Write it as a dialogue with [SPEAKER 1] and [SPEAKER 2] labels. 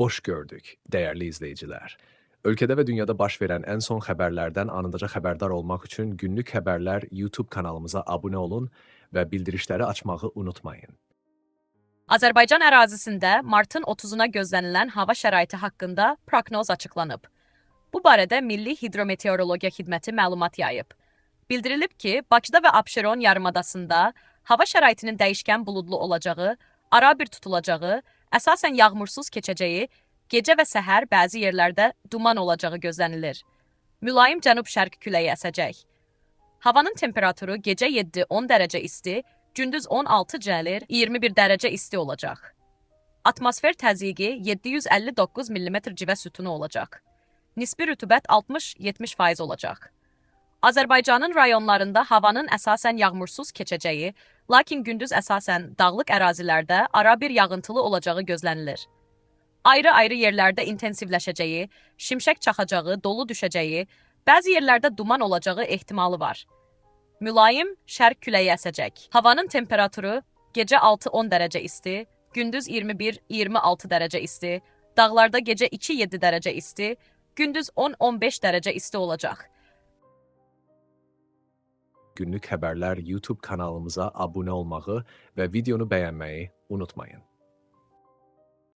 [SPEAKER 1] Hoş gördük, değerli izleyiciler. Ülkede ve dünyada baş verən ən son xəbərlərdən anındaca xəbərdar olmaq üçün Günlük Xəbərlər YouTube kanalımıza abunə olun və bildirişləri açmağı unutmayın.
[SPEAKER 2] Azərbaycan ərazisində martın 30-una gözlənilən hava şəraiti haqqında proqnoz açıqlanıb. Bu barədə Milli Hidrometeorologiya Xidməti məlumat yayıb. Bildirilib ki, Bakıda və Abşeron yarımadasında hava şəraitinin dəyişkən buludlu olacağı, arabir tutulacağı, əsasən yağmursuz keçəcəyi, gecə və səhər bəzi yerlərdə duman olacağı gözlənilir. Mülayim cənub-şərq küləyi əsəcək. Havanın temperaturu gecə 7-10 dərəcə isti, gündüz 16 gəlir, 21 dərəcə isti olacaq. Atmosfer təzyiqi 759 mm civə sütunu olacaq. Nisbi rütubət 60-70% olacaq. Azərbaycanın rayonlarında havanın əsasən yağmursuz keçəcəyi, lakin gündüz əsasən dağlıq ərazilərdə arabir yağıntılı olacağı gözlənilir. Ayrı-ayrı yerlərdə intensivləşəcəyi, şimşək çaxacağı, dolu düşəcəyi, bəzi yerlərdə duman olacağı ehtimalı var. Mülayim şərq küləyi əsəcək. Havanın temperaturu gecə 6-10 dərəcə isti, gündüz 21-26 dərəcə isti, dağlarda gecə 2-7 dərəcə isti, gündüz 10-15 dərəcə isti olacaq.
[SPEAKER 1] Günlük Xəbərlər YouTube kanalımıza abunə olmağı və videonu bəyənməyi unutmayın.